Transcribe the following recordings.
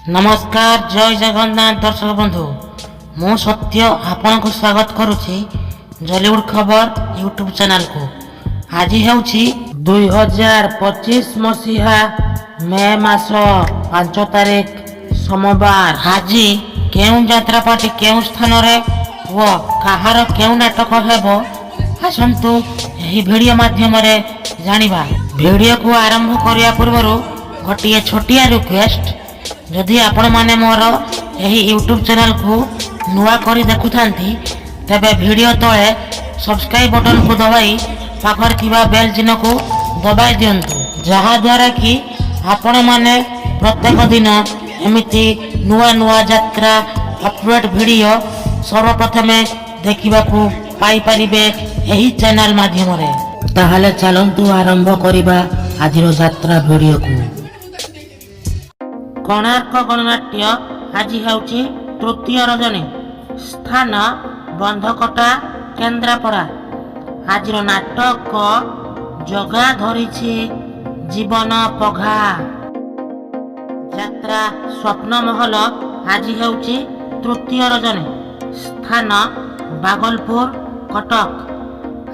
नमस्कार जय जगन्नाथ दर्शक बंधु मु सत्य आपन को स्वागत करुछि जलीउड खबर यूट्यूब चैनल को। आज हेउछि 2025 मसीहा मे मास 5 तारिख सोमवार। आज केउ यात्रा पार्टी केउ स्थान रे व कहार केउ नाटक हेबो आसंतु एही वीडियो माध्यम रे जानिबा। वीडियो को आरंभ करिया पूर्वरु गोटिए छोटिया रिक्वेस्ट, जदि आपण माने मोर एही यूट्यूब चैनल को नुआ करी देखुथांती तेबे वीडियो तळे सब्सक्राइब बटन को दबाई पाखर थिबा बेल चिन्ह को दबाई दियंतु, जहा द्वारा कि आपण माने प्रत्येक दिन एमिति नुआ नुआ यात्रा अपडेट वीडियो सर्वप्रथमे देखिबा को पाई परिबे एही चैनल माध्यम रे। ताहाले चलंतु आरंभ करिबा आजिरो यात्रा वीडियो को। कोणार्क गणनाट्य आज हेउछि तृतीय रजनी, स्थान बंधकटा केन्द्रापड़ा। आजिर नाटक जगा धरिछि जीवन पघा। यात्रा स्वप्न महल आज हेउछि तृतीय रजनी, स्थान बागलपुर कटक।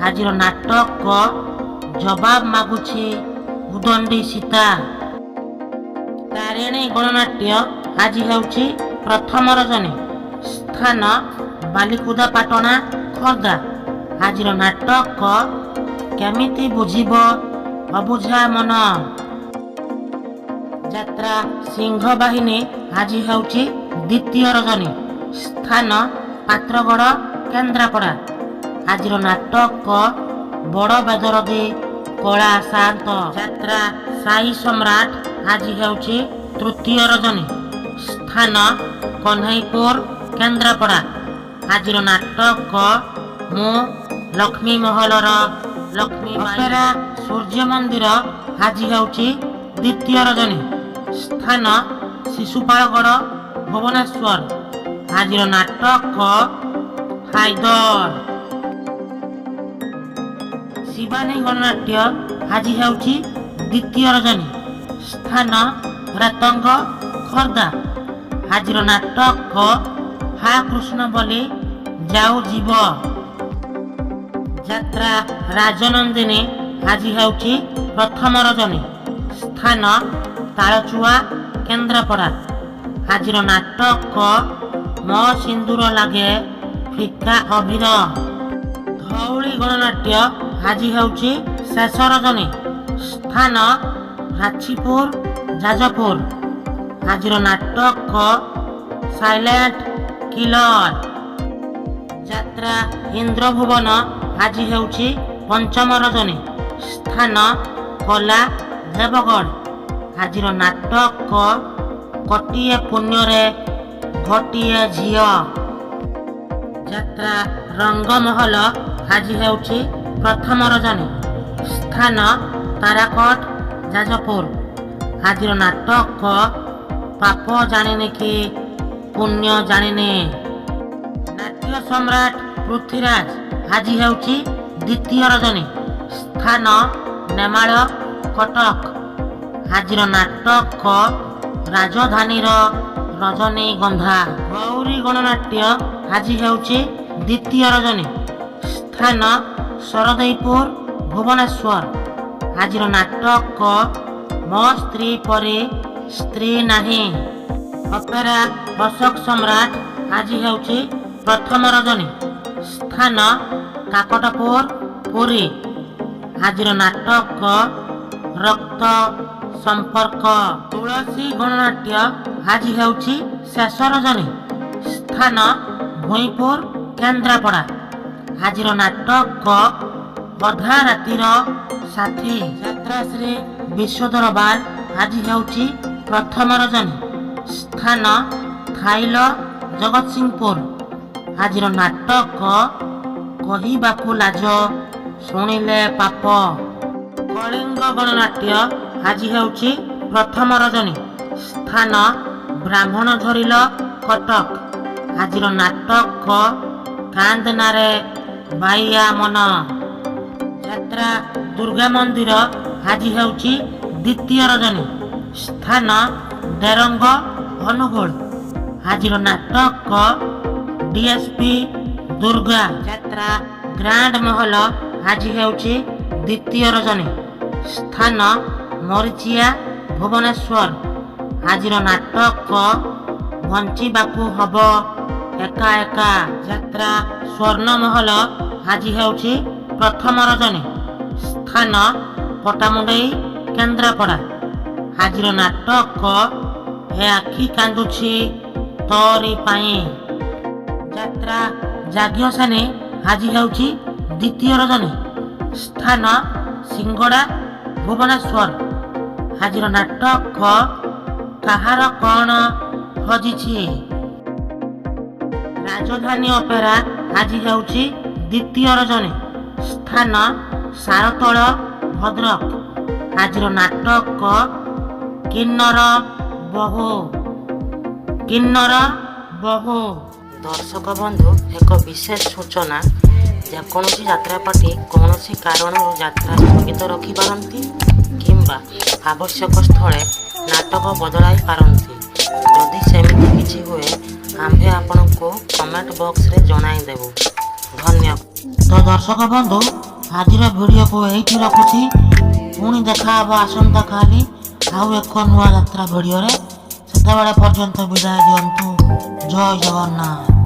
आजिर नाटक जवाब मागुछि उदंडी सीता। तारिणी गणनाट्य आज हेउछि प्रथम रजनी, स्थान बालिकुदा पाटना खोर्धा। आजिर नाटक केमिति बुझिब अबुझा मन। यात्रा सिंह बाहिनी आज हेउछि द्वितीय रजनी, स्थान पात्रगढ़ केन्द्रापड़ा। आजिर नाटक बड़ बेदरदी कला शांत। यात्रा साई सम्राट आज हेउछि तृतीय रजनी, स्थान कन्हईपुर केन्द्रापड़ा। आजिर नाटक मु लक्ष्मी महलर लक्ष्मी अपेरा सूर्य मंदिर आज हेउछि द्वितीय रजनी, स्थान शिशुपालगढ़ भुवनेश्वर। आजिर नाटक हायदर। शिवानी गणनाट्य आज हेउछि द्वितीय रजनी, स्थान रातंग खोर्धा। आजिर नाटक हा कृष्ण बोली जाऊ जीव। यात्रा राजनंदिनी आज हेउछि प्रथम रजनी, स्थान तालचुआ केन्द्रापड़ा। आजिर नाटक मो सिंदूर लागे फिका अभिर। धौली गणनाट्य आज हेउछि शेष रजनी, स्थान राछीपुर जाजपुर। आजिर नाटक साइलेंट किलर। यात्रा इंद्रभुवन आज हेउछि पंचम रजनी, स्थान कला देवगढ़। आजिर नाटक कटिए पुण्य घटिए झियो। यात्रा रंगमहल आज हेउछि प्रथम रजनी, स्थान ताराकट जाजपुर। आजिर नाटक पाप जानिने कि पुण्य जानिने। नाट्य सम्राट पृथ्वीराज आज हेउछि द्वितीय रजनी, स्थान नेमाल कटक। आजिर नाटक राजधानी रजनी गंधा। गौरी गणनाट्य आज हेउछि द्वितीय रजनी, स्थान सरदेईपुर भुवनेश्वर। आजिर नाटक मो स्त्री परी स्त्री नाही। अपेरा अशोक सम्राट आज हेउछि प्रथम रजनी, स्थान काकटपुर पुरी। आजिर नाटक रक्त संपर्क। तुलसी गणनाट्य आज हेउछि शेष रजनी, स्थान भुईपुर केन्द्रापड़ा। आजिर नाटक अधा रातिर साथी। यात्रा श्री विश्व दरबार आज हेउछि प्रथम रजनी, स्थान थाइल जगतसिंहपुर। आजिर नाटक कहिबाकू लाज शुणिले पाप। कलिंग गणनाट्य आज हेउछि प्रथम रजनी, स्थान ब्राह्मण झरिल कटक। आजिर नाटक कांदनारे बाइया मन। यात्रा दुर्गा मंदिर आज हेउछि द्वितीय रजनी, स्थान देरंग ଅନୁଗୁଳ। ଆଜିର ନାଟକ ଡିଏସ୍ପି ଦୁର୍ଗା ଯାତ୍ରା ଗ୍ରାଣ୍ଡ ମହଲ। ଆଜି ହେଉଛି ଦ୍ୱିତୀୟ ରଜନୀ। ସ୍ଥାନ ମରିଚିଆ ଭୁବନେଶ୍ୱର। ଆଜିର ନାଟକ ବଞ୍ଚିବାକୁ ହବ ଏକା ଏକା ଯାତ୍ରା ସ୍ୱର୍ଣ୍ଣମହଲ। ଆଜି ହେଉଛି ପ୍ରଥମ ରଜନୀ। ସ୍ଥାନ ପଟାମୁଣ୍ଡେଇ କେନ୍ଦ୍ରାପଡ଼ା। ଆଜିର ନାଟକ ଏ ଆଖି କାନ୍ଦୁଛି ତୋରି ପାଇଁ ଯାତ୍ରା ଯାଜ୍ଞସେନୀ। ଆଜି ହେଉଛି ଦ୍ୱିତୀୟ ରଜନୀ। ସ୍ଥାନ ସିଙ୍ଗଡ଼ା ଭୁବନେଶ୍ୱର। ଆଜିର ନାଟକ କାହାର କ'ଣ ହଜିଛି। ରାଜଧାନୀ ଅପେରା। ଆଜି ହେଉଛି ଦ୍ୱିତୀୟ ରଜନୀ। ସ୍ଥାନ ସାରତଳ ଭଦ୍ରକ। ଆଜିର ନାଟକ କିନ୍ନର ବୋହୂ। କିନ୍ନର ବୋହୂ। ଦର୍ଶକ ବନ୍ଧୁ, ଏକ ବିଶେଷ ସୂଚନା। ଯେକୌଣସି ଯାତ୍ରା ପାର୍ଟି କୌଣସି କାରଣରୁ ଯାତ୍ରା ସ୍ଥଗିତ ରଖିପାରନ୍ତି କିମ୍ବା ଆବଶ୍ୟକ ସ୍ଥଳେ ନାଟକ ବଦଳାଇ ପାରନ୍ତି। ଯଦି ସେମିତି କିଛି ହୁଏ ଆମ୍ଭେ ଆପଣଙ୍କୁ କମେଣ୍ଟ ବକ୍ସରେ ଜଣାଇଦେବୁ। ଧନ୍ୟବାଦ। ତ ଦର୍ଶକ ବନ୍ଧୁ, ଆଜିର ଭିଡ଼ିଓକୁ ଏଇଠି ରଖୁଛି। ପୁଣି ଦେଖା ହେବ ଆସନ୍ତାକାଲି ଆଉ ଏକ ନୂଆ ଯାତ୍ରା ଭିଡ଼ିଓରେ। ସେତେବେଳେ ପର୍ଯ୍ୟନ୍ତ ବିଦାୟ ଦିଅନ୍ତୁ। ଜୟ ଜଗନ୍ନାଥ।